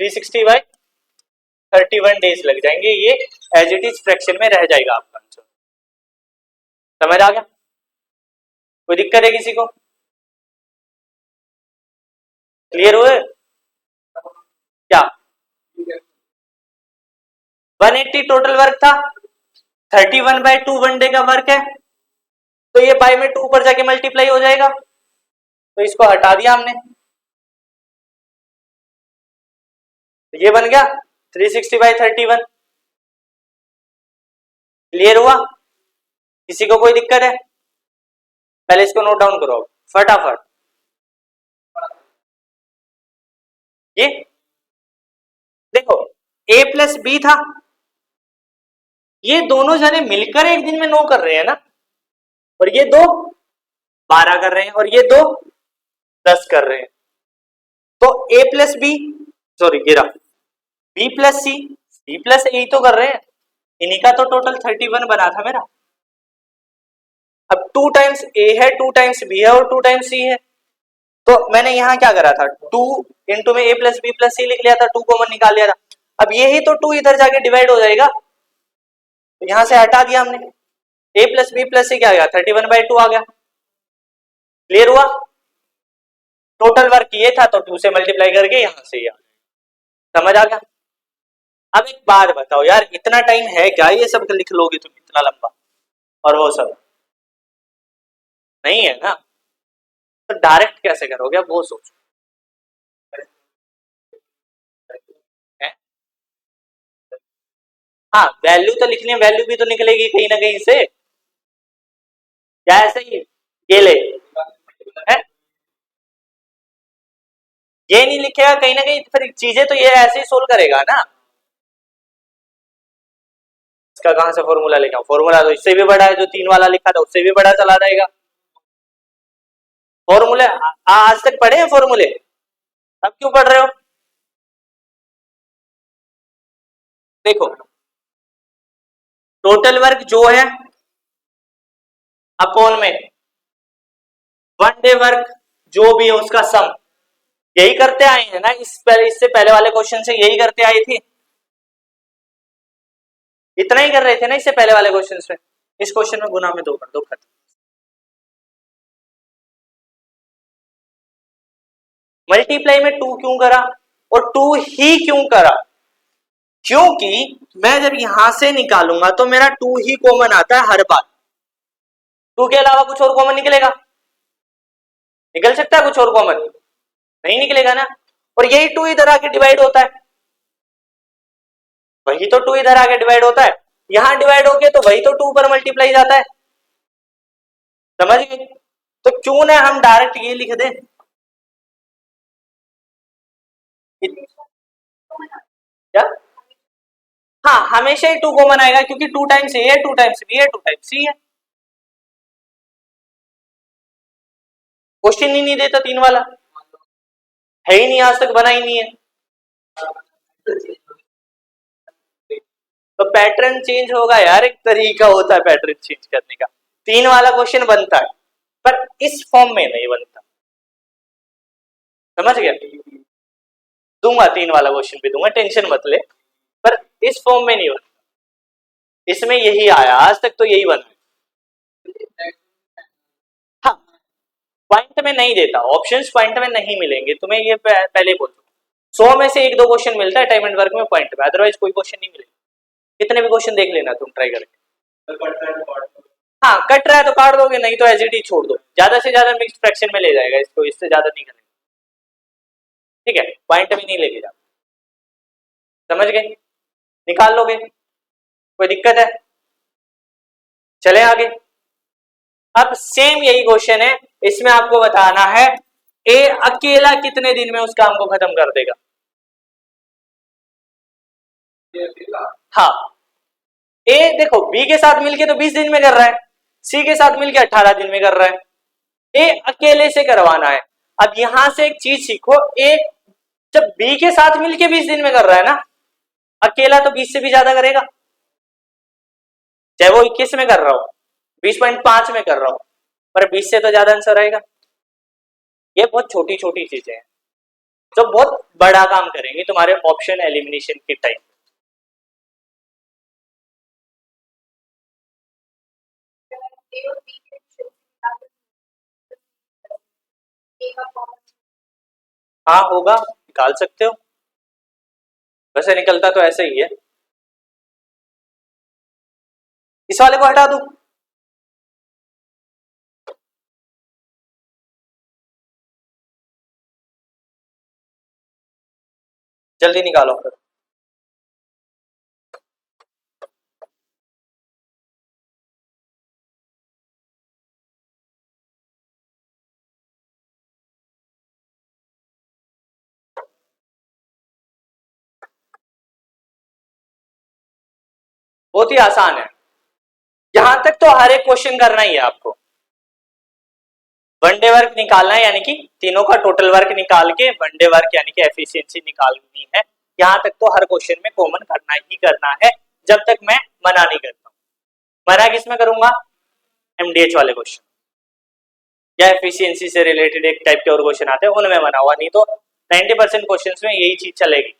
360/31 डेज लग जाएंगे, ये एज इट इज फ्रैक्शन में रह जाएगा आपका आंसर। समझ आ गया? कोई दिक्कत है किसी को? क्लियर हुए क्या? 180 टोटल वर्क था, 31/2 वनडे का वर्क है, तो ये बाय में 2 ऊपर जाके मल्टीप्लाई हो जाएगा, तो इसको हटा दिया हमने, तो ये बन गया 360/31। क्लियर हुआ? किसी को कोई दिक्कत है? पहले इसको नोट डाउन करो फटाफट। ये देखो, a प्लस बी था, ये दोनों जने मिलकर एक दिन में 9 कर रहे हैं ना, और ये दो 12 कर रहे हैं, और ये दो 10 कर रहे हैं, तो a प्लस बी, सॉरी गिरा, b प्लस सी, c प्लस ए तो कर रहे हैं, इन्हीं का तो टोटल 31 बना था मेरा। अब 2 टाइम्स a है, 2 टाइम्स b है, और 2 टाइम्स c है, तो मैंने यहां क्या करा था, 2 इंटू में a प्लस बी प्लस सी लिख लिया था, 2 कॉमन निकाल लिया था। अब ये ही तो 2 इधर जाके डिवाइड हो जाएगा, तो यहां से हटा दिया हमने, a प्लस बी प्लस सी क्या आ गया? 31/2 आ गया। क्लियर हुआ? टोटल वर्क ये था, तो 2 से मल्टीप्लाई करके यहां से आ गया। समझ आ गया? अब एक बात बताओ यार, इतना टाइम है क्या ये सब लिख लोगे तुम इतना लंबा, और वो सब नहीं है ना, तो डायरेक्ट कैसे करोगे अब वो सोचो। हाँ वैल्यू तो लिखनी है, वैल्यू भी तो निकलेगी कहीं ना कहीं से, क्या ऐसे ही ये ले है? ये नहीं लिखेगा कहीं ना कहीं, फिर चीजें तो ये ऐसे ही सोल्व करेगा ना। इसका कहां से फॉर्मूला लेगा, फॉर्मूला तो इससे भी बड़ा है, जो 3 वाला लिखा था उससे भी बड़ा चला जाएगा। फॉर्मूले आज तक पढ़े हैं फॉर्मूले, अब क्यों पढ़ रहे हो? देखो टोटल वर्क जो है अपॉन में वन डे वर्क जो भी है उसका सम, यही करते आए हैं ना, इससे पहले वाले क्वेश्चन से यही करते आए थे, इतना ही कर रहे थे ना इससे पहले वाले क्वेश्चन में। इस क्वेश्चन में गुना में 2 कर दो, खत्म। मल्टीप्लाई में 2 क्यों करा और 2 ही क्यों करा, क्योंकि मैं जब यहां से निकालूंगा तो मेरा 2 ही कॉमन आता है हर बार, 2 के अलावा कुछ और कॉमन निकलेगा, निकल सकता है कुछ और कॉमन, नहीं निकलेगा ना। और यही 2 इधर आके डिवाइड होता है, वही तो 2 इधर आके डिवाइड होता है, यहां डिवाइड हो गया तो वही तो 2 पर मल्टीप्लाई जाता है, समझ गए? तो क्यों ना हम डायरेक्ट ये लिख दें, क्या? हाँ हमेशा ही 2 कॉमन आएगा, क्योंकि 2 टाइम्स ए है, 2 टाइम्स बी है, 2 टाइम्स सी है। क्वेश्चन ही नहीं देता 3 वाला, है ही नहीं, आज तक बना ही नहीं है। तो पैटर्न चेंज होगा यार, एक तरीका होता है पैटर्न चेंज करने का। 3 वाला क्वेश्चन बनता है पर इस फॉर्म में नहीं बनता, समझ गया? दूंगा 3 वाला क्वेश्चन भी दूंगा, टेंशन मत ले, पर इस फॉर्म में नहीं बनता, इसमें यही आया, आज तक तो यही बना। हाँ पॉइंट में नहीं देता, ऑप्शंस पॉइंट में नहीं मिलेंगे तुम्हें, ये पहले बोल दो। 100 में से 1-2 क्वेश्चन मिलता है टाइम एंड वर्क में पॉइंट में, अदरवाइज कोई क्वेश्चन नहीं मिलेगा। कितने भी क्वेश्चन देख लेना तुम ट्राई करके। हाँ कट रहा है तो काट दोगे, नहीं तो एज इट इज छोड़ दो, ज्यादा से ज्यादा मिक्स फ्रैक्शन में ले जाएगा इसको, इससे ज्यादा नहीं करेगा, ठीक है? पॉइंट में नहीं लेके जाओ, समझ गए? निकाल लोगे, कोई दिक्कत है? चले आगे। अब सेम यही क्वेश्चन है, इसमें आपको बताना है ए अकेला कितने दिन में उस काम को खत्म कर देगा। हाँ ए देखो बी के साथ मिलके तो 20 दिन में कर रहा है, सी के साथ मिलके 18 दिन में कर रहा है, ए अकेले से करवाना है। अब यहां से एक चीज सीखो, ए जब बी के साथ मिलके 20 दिन में कर रहा है ना, अकेला तो 20 से भी ज्यादा करेगा, चाहे वो 21 में कर रहा हो, 20.5 में कर रहा हो, पर 20 से तो ज्यादा आंसर आएगा। ये बहुत छोटी छोटी चीजें हैं जो बहुत बड़ा काम करेंगे तुम्हारे ऑप्शन एलिमिनेशन के टाइम। हाँ होगा, निकाल सकते हो, वैसे निकलता तो ऐसे ही है। इस वाले को हटा दूं, जल्दी निकालो फिर। बहुत ही आसान है, यहां तक तो हर एक क्वेश्चन करना ही है आपको। वनडे वर्क निकालना है, यानी कि तीनों का टोटल वर्क निकाल के वनडे वर्क यानी कि एफिशिएंसी निकालनी है। यहां तक तो हर क्वेश्चन में कॉमन करना ही करना है, जब तक मैं मना नहीं करता हूं। मना किसमें करूंगा? एमडीएच वाले क्वेश्चन या एफिशिएंसी से रिलेटेड एक टाइप के और क्वेश्चन आते हैं उनमें मना हुआ, नहीं तो 90% क्वेश्चंस में यही चीज चलेगी।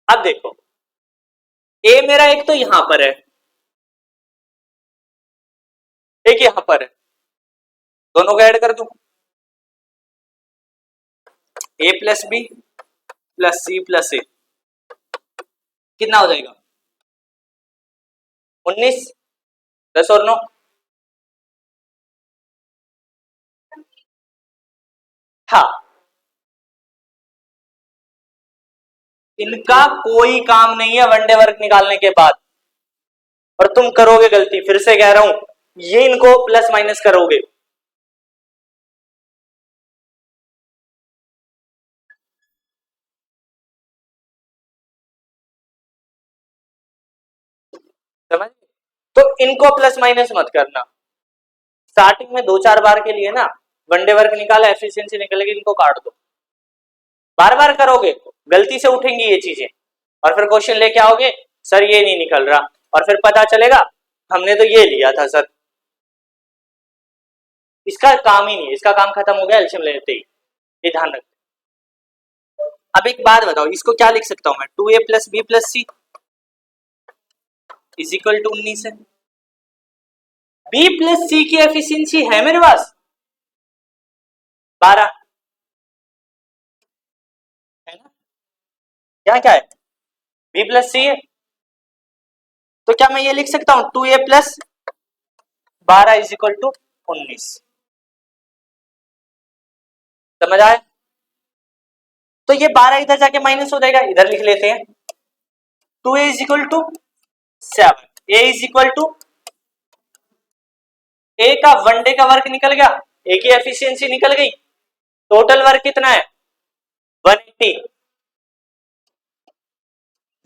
अब देखो ए मेरा एक तो यहां पर है, एक यहां पर है, दोनों को ऐड कर दूं, A plus B plus C plus A, कितना हो जाएगा? 19, 10 और 9, हाँ इनका कोई काम नहीं है वनडे वर्क निकालने के बाद, और तुम करोगे गलती, फिर से कह रहा हूं, ये इनको प्लस माइनस करोगे। समझ, तो इनको प्लस माइनस मत करना। स्टार्टिंग में 2-4 बार के लिए ना वनडे वर्क निकाला, एफिशिएंसी निकलेगी, इनको काट दो। बार बार करोगे गलती से उठेंगी ये चीजें, और फिर क्वेश्चन लेके आओगे सर ये नहीं निकल रहा, और फिर पता चलेगा हमने तो ये लिया था सर। इसका काम ही नहीं है, इसका काम खत्म हो गया एलसीएम लेते ही, ये ध्यान रखते। अब एक बात बताओ, इसको क्या लिख सकता हूं मैं, 2a plus B plus c is equal to 19 है। बी प्लस सी की एफिशिएंसी है मेरे पास 12 है ना, क्या क्या है, बी प्लस सी है, तो क्या मैं ये लिख सकता हूं 2a plus 12 is equal to 19। समझ आए, तो ये 12 इधर जाके माइनस हो जाएगा, इधर लिख लेते हैं 2a is equal to 7, a is equal to, A का वनडे का वर्क निकल गया, ए की एफिशिएंसी निकल गई, टोटल वर्क कितना है 180,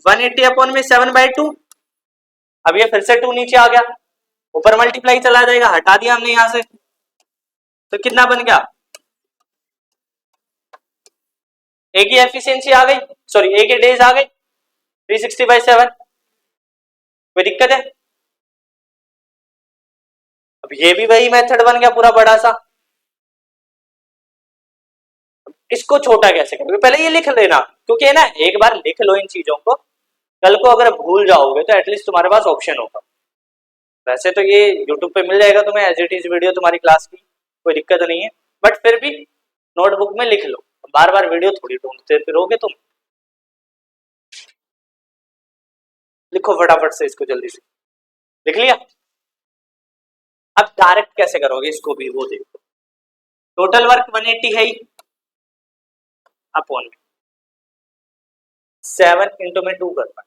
180 अपॉन में 7/2। अब ये फिर से 2 नीचे आ गया, ऊपर मल्टीप्लाई चला जाएगा, हटा दिया हमने यहां से, तो कितना बन गया, ए की एफिशिएंसी आ गई, सॉरी ए के डेज आ गए 360/7। कोई दिक्कत है, अब ये भी वही मेथड बन गया पूरा बड़ा सा। इसको छोटा कैसे करोगे, पहले ये लिख लेना, क्योंकि है ना एक बार लिख लो इन चीजों को, कल को अगर भूल जाओगे तो एटलीस्ट तुम्हारे पास ऑप्शन होगा। वैसे तो ये यूट्यूब पे मिल जाएगा तुम्हें एज इट इज वीडियो तुम्हारी क्लास की, कोई दिक्कत नहीं है, बट फिर भी नोटबुक में लिख लो, बार बार वीडियो थोड़ी ढूंढते फिरोगे तुम। लिखो फटाफट से इसको, जल्दी से लिख लिया। अब डायरेक्ट कैसे करोगे इसको भी वो देखो, टोटल वर्क 180 है ही, अपॉन 7 इंटू में 2 करना,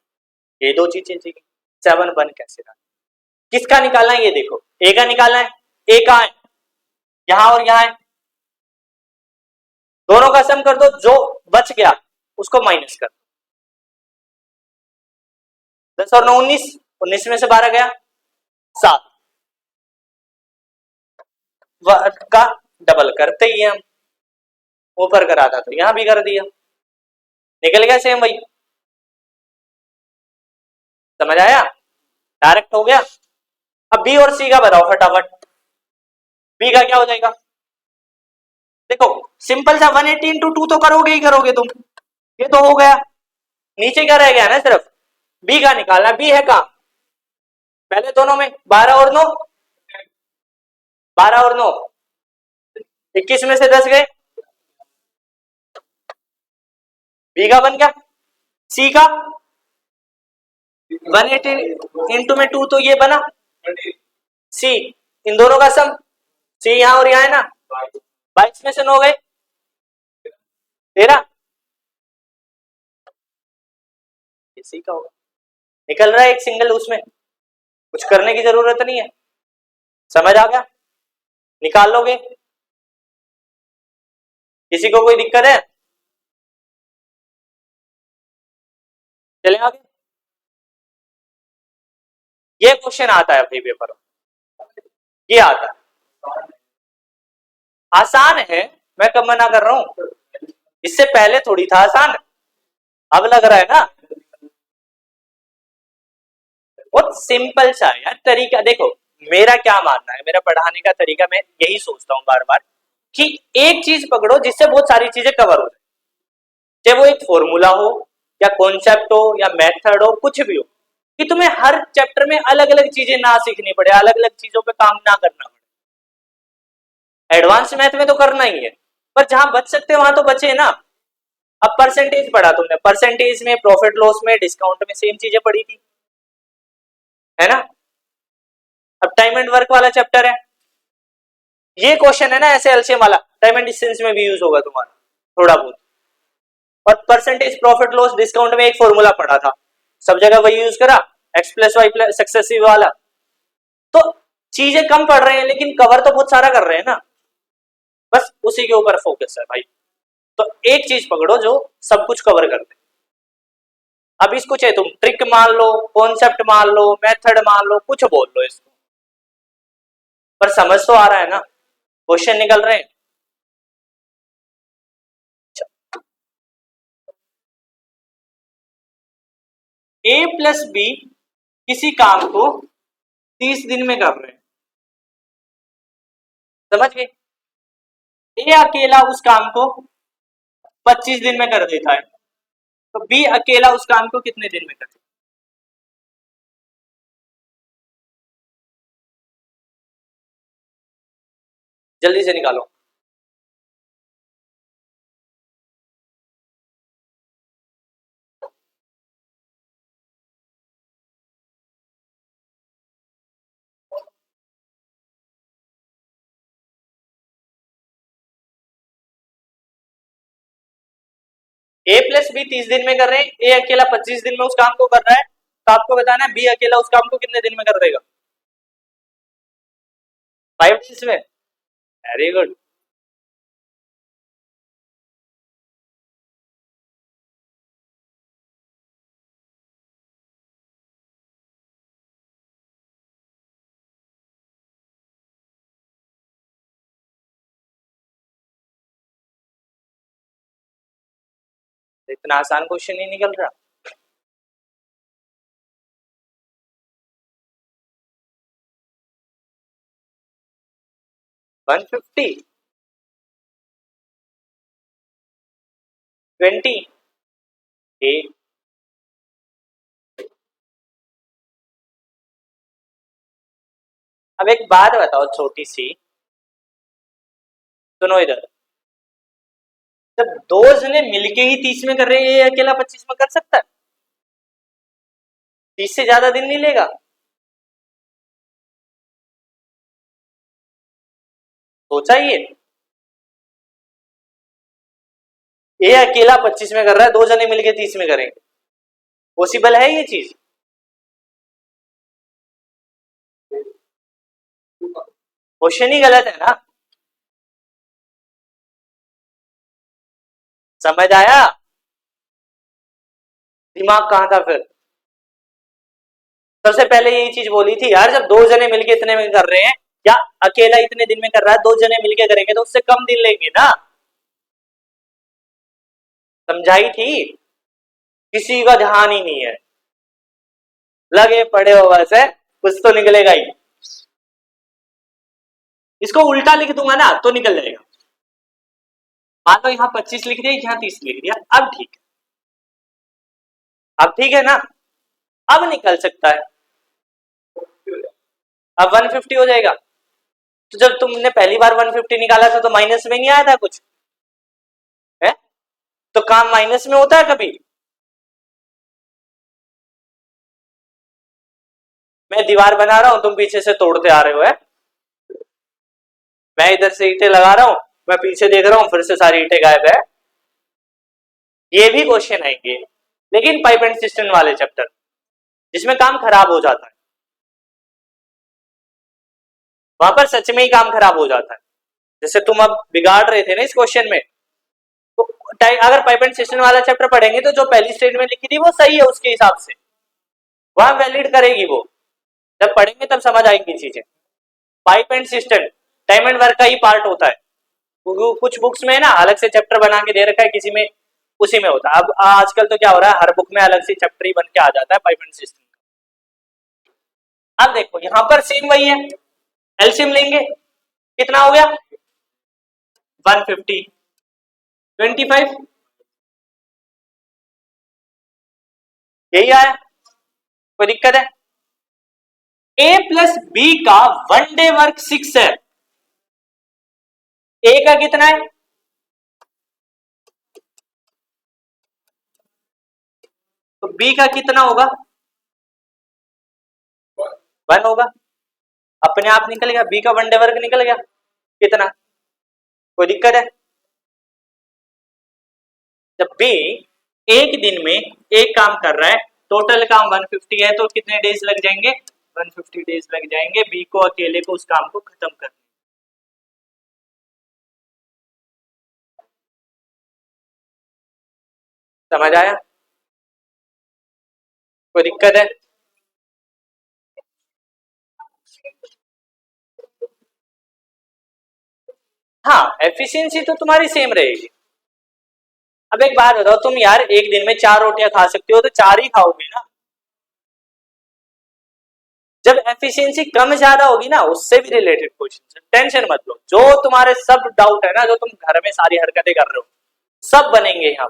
ये दो चीजें चाहिए, 7 1 कैसे करना, किसका निकालना है ये देखो, ए का निकालना है, ए कहां है, यहां और यहां है, दोनों का सम कर दो, जो बच गया उसको माइनस कर दो, 10 और 9 19, 19 में से 12 गया 7, वर्क का डबल करते ही हम, ऊपर करा था तो यहां भी कर दिया, निकल गया सेम वही। समझ आया, डायरेक्ट हो गया। अब बी और सी का बताओ फटाफट, बी का क्या हो जाएगा, देखो सिंपल सा 180 इंटू 2 तो करोगे ही करोगे तुम, ये तो हो गया, नीचे क्या रह गया ना सिर्फ बी का निकालना, बी है कहां, पहले दोनों में 12 और 9, 12 और 9 21 में से 10 गए, बी का बन गया, सी का 180 इंटू में 2 तो ये बना सी, इन दोनों का सम, सी यहां और यहां है ना, 22 में से 9 गए 13, सी का होगा, निकल रहा है एक सिंगल, उसमें कुछ करने की जरूरत नहीं है। समझ आ गया, निकाल लोगे, किसी को कोई दिक्कत है, चले आगे। ये क्वेश्चन आता है अपने पेपर में, ये आता है, आसान है, मैं कब मना कर रहा हूं, इससे पहले थोड़ी था आसान, अब लग रहा है ना, बहुत सिंपल सा है यार तरीका। देखो मेरा क्या मानना है, मेरा पढ़ाने का तरीका, मैं यही सोचता हूँ बार बार कि एक चीज पकड़ो जिससे बहुत सारी चीजें कवर हो जाए, चाहे वो एक फॉर्मूला हो या कॉन्सेप्ट हो या मेथड हो, कुछ भी हो, कि तुम्हें हर चैप्टर में अलग अलग चीजें ना सीखनी पड़े, अलग अलग चीजों पे काम ना करना पड़े। एडवांस मैथ में तो करना ही है, पर जहां बच सकते वहां तो बचे ना। अब परसेंटेज पढ़ा तुमने, परसेंटेज में, प्रॉफिट लॉस में, डिस्काउंट में सेम चीजें पढ़ी थी, है ना। अब टाइम एंड वर्क वाला चैप्टर है, ये क्वेश्चन है ना ऐसे एलसीएम वाला, टाइम एंड डिस्टेंस में भी यूज होगा तुम्हारा थोड़ा बहुत, और परसेंटेज प्रॉफिट लॉस डिस्काउंट में एक फॉर्मूला पढ़ा था, सब जगह वही यूज करा, x plus y plus successive वाला। तो चीजें कम पढ़ रहे हैं लेकिन कवर तो बहुत सारा कर रहे हैं ना, बस उसी के ऊपर फोकस है भाई। तो एक चीज पकड़ो जो सब कुछ कवर कर दे। अब इसको चाहे तुम ट्रिक मान लो, कॉन्सेप्ट मान लो, मेथड मान लो, कुछ बोल लो इसको, पर समझ तो आ रहा है ना, क्वेश्चन निकल रहे हैं। ए प्लस बी किसी काम को 30 दिन में कर रहे हैं, समझ गए? ए अकेला उस काम को 25 दिन में कर देता है, तो बी अकेला उस काम को कितने दिन में कर देता है? जल्दी से निकालो। ए प्लस बी 30 दिन में कर रहे हैं, ए अकेला 25 दिन में उस काम को कर रहा है, तो आपको बताना है बी अकेला उस काम को कितने दिन में कर देगा? 5 डेज में। Very good. इतना आसान क्वेश्चन नहीं निकल रहा। वन 20 ए। अब एक बात बताओ छोटी सी, सुनो इधर, जब दो जने मिलके ही 30 में कर रहे हैं, ये अकेला 25 में कर सकता है? 30 से ज्यादा दिन नहीं लेगा? सोचा ये अकेला 25 में कर रहा है, दो जने मिलके 30 में करेंगे, पॉसिबल है ये चीज? क्वेश्चन ही गलत है ना, समझ आया? दिमाग कहां था फिर? सबसे पहले यही चीज बोली थी यार, जब दो जने मिलके इतने में कर रहे हैं, या अकेला इतने दिन में कर रहा है, दो जने मिलके करेंगे तो उससे कम दिन लेंगे ना, समझाई थी? किसी का ध्यान ही नहीं है, लगे पड़े हो बस है, कुछ तो निकलेगा ही। इसको उल्टा लिख दूंगा ना तो निकल जाएगा। मान लो यहाँ 25 लिख दिया, यहाँ 30 लिख दिया, अब ठीक है, अब ठीक है ना, अब निकल सकता है, अब 150 हो जाएगा। तो जब तुमने पहली बार 150 निकाला था तो माइनस में नहीं आया था कुछ है? तो काम माइनस में होता है कभी? मैं दीवार बना रहा हूं, तुम पीछे से तोड़ते आ रहे हो है? मैं इधर से ईंटें लगा रहा हूं, मैं पीछे देख रहा हूं, फिर से सारी ईंटें गायब है। ये भी क्वेश्चन आएंगे, लेकिन पाइप एंड सिस्टम वाले चैप्टर जिसमें काम खराब हो जाता है, वहां पर सच में ही काम खराब हो जाता है। जैसे तुम अब बिगाड़ रहे थे ना इस क्वेश्चन में, तो अगर पाइप एंड सिस्टम वाला चैप्टर पढ़ेंगे तो जो पहली स्टेटमेंट लिखी थी वो सही है, उसके हिसाब से वहां वैलिड करेगी वो, जब पढ़ेंगे तब समझ आएंगी चीजें। Pipe and system time and work का ही पार्ट होता है, कुछ बुक्स में ना अलग से चैप्टर बना के दे रखा है, किसी में उसी में होता है। अब आजकल तो क्या हो रहा है, हर बुक में अलग से चैप्टर ही बन के आ जाता है पाइप एंड सिस्टम। अब देखो यहां पर सेम वही है, एलसीएम लेंगे, कितना हो गया? 150, 25, यही आया, कोई दिक्कत है? ए प्लस बी का वन डे वर्क 6 है, ए का कितना है? तो बी का कितना होगा? 1 होगा, अपने आप निकल गया, बी का वन डे वर्क निकल गया, कितना? कोई दिक्कत है? जब बी एक दिन में एक काम कर रहा है, टोटल काम 150 है, तो कितने डेज लग जाएंगे? 150 डेज लग जाएंगे बी को अकेले को उस काम को खत्म करने। समझ आया? कोई दिक्कत है? हाँ, एफिशिएंसी तो तुम्हारी सेम रहेगी। अब एक बात बताओ, तुम यार एक दिन में 4 रोटियां खा सकते हो तो 4 ही खाओगे ना। जब एफिशिएंसी कम ज्यादा होगी ना, उससे भी रिलेटेड क्वेश्चन, टेंशन मत लो। जो तुम्हारे सब डाउट है ना, जो तुम घर में सारी हरकतें कर रहे हो, सब बनेंगे यहाँ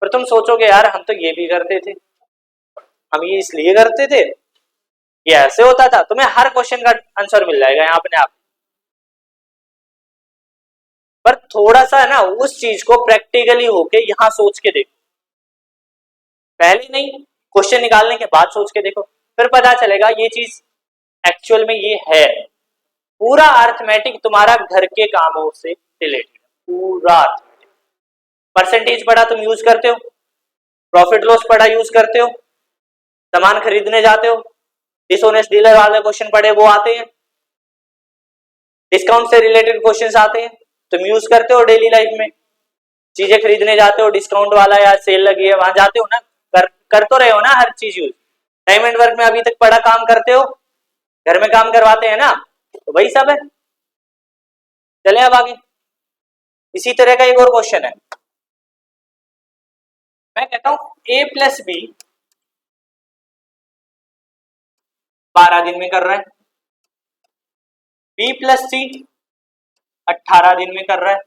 पर तुम सोचोगे यार हम तो ये भी करते थे, हम ये इसलिए करते थे, ये ऐसे होता था। तुम्हें हर क्वेश्चन का आंसर मिल जाएगा यहाँ अपने आप। पर थोड़ा सा ना उस चीज को प्रैक्टिकली होके यहाँ सोच के देखो, पहले नहीं, क्वेश्चन निकालने के बाद सोच के देखो, फिर पता चलेगा ये चीज एक्चुअल में ये है। पूरा अर्थमेटिक तुम्हारा घर के कामों से रिलेटेड, पूरा परसेंटेज पढ़ा तुम यूज करते हो, प्रॉफिट लॉस पढ़ा यूज करते हो, सामान खरीदने जाते हो, डिसऑनेस्ट डीलर वाले क्वेश्चन पढ़े वो आते हैं, डिस्काउंट से रिलेटेड क्वेश्चंस आते हैं, तुम यूज करते हो डेली लाइफ में। चीजें खरीदने जाते हो, डिस्काउंट वाला या सेल लगी है वहां जाते हो ना, कर तो रहे हो ना हर चीज यूज। टाइम एंड वर्क में अभी तक पढ़ा काम करते हो, घर में काम करवाते हैं ना, तो वही सब है। चले अब आगे। इसी तरह का एक और क्वेश्चन है, मैं कहता हूं ए प्लस बी 12 दिन में कर रहा है, बी प्लस सी 18 दिन में कर रहा है,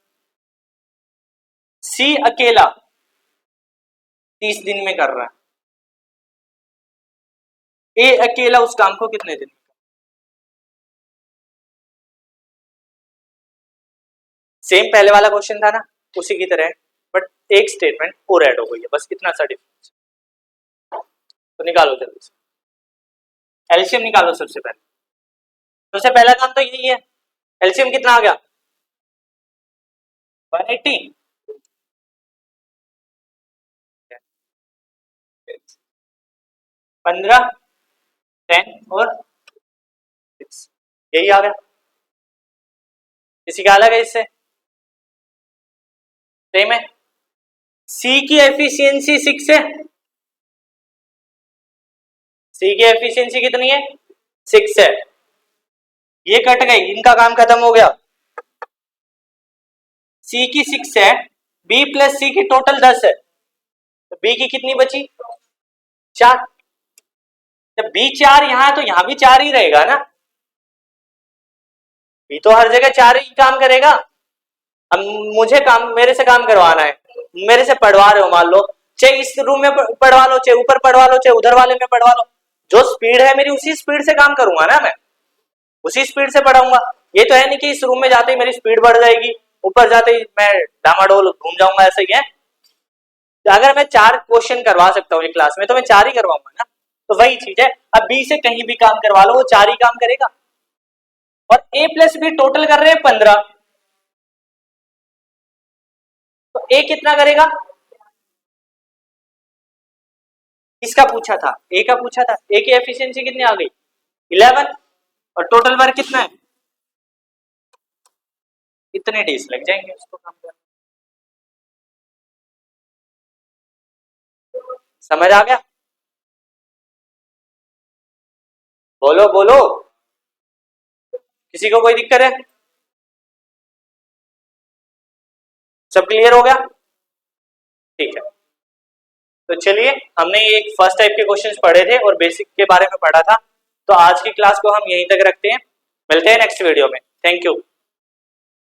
सी अकेला 30 दिन में कर रहा है, ए अकेला उस काम को कितने दिन में? सेम पहले वाला क्वेश्चन था ना, उसी की तरह, बट एक स्टेटमेंट और ऐड हो गई है, बस इतना सा डिफरेंस। तो निकालो जल्दी से, एलसीएम निकालो सबसे पहले। सबसे पहला काम तो यही है, एलसीएम कितना आ गया? 180, 15, 10 और 6, यही आ गया। किसी का अलग है इससे? सेम है। सी की एफिशिएंसी 6 है, सी की एफिशिएंसी कितनी है? 6 है। ये कट गई, इनका काम खत्म हो गया। सी की 6 है, बी प्लस सी की टोटल 10 है, तो बी की कितनी बची? 4। जब बी 4 यहां है तो यहां भी 4 ही रहेगा ना, बी तो हर जगह 4 ही काम करेगा। अब मुझे काम, मेरे से काम करवाना है, मेरे से पढ़वा रहे हो, मान लो चाहे इस रूम में पढ़वा लो, चाहे ऊपर पढ़वा लो, चाहे उधर वाले में पढ़वा लो, जो स्पीड है मेरी उसी स्पीड से काम करूंगा ना, मैं उसी स्पीड से पढ़ाऊंगा। ये तो है नहीं कि इस रूम में जाते ही मेरी स्पीड बढ़ जाएगी, ऊपर जाते ही मैं डामाडोल घूम जाऊंगा, ऐसा ही है। अगर मैं 4 क्वेश्चन करवा सकता हूँ एक क्लास में तो मैं 4 ही करवाऊंगा ना, तो वही चीज है। अब बी से कहीं भी काम करवा लो वो 4 ही काम करेगा, और ए प्लस बी टोटल कर रहे हैं 15, तो ए कितना करेगा? किसका पूछा था? ए का पूछा था। ए की एफिशिएंसी कितनी आ गई? 11, और टोटल वर्क कितना है? इतने डेज लग जाएंगे उसको काम करने। समझ आ गया? बोलो बोलो, किसी को कोई दिक्कत है? सब क्लियर हो गया? ठीक है, तो चलिए, हमने एक फर्स्ट टाइप के क्वेश्चंस पढ़े थे और बेसिक के बारे में पढ़ा था, तो आज की क्लास को हम यहीं तक रखते हैं। मिलते हैं नेक्स्ट वीडियो में। Thank you.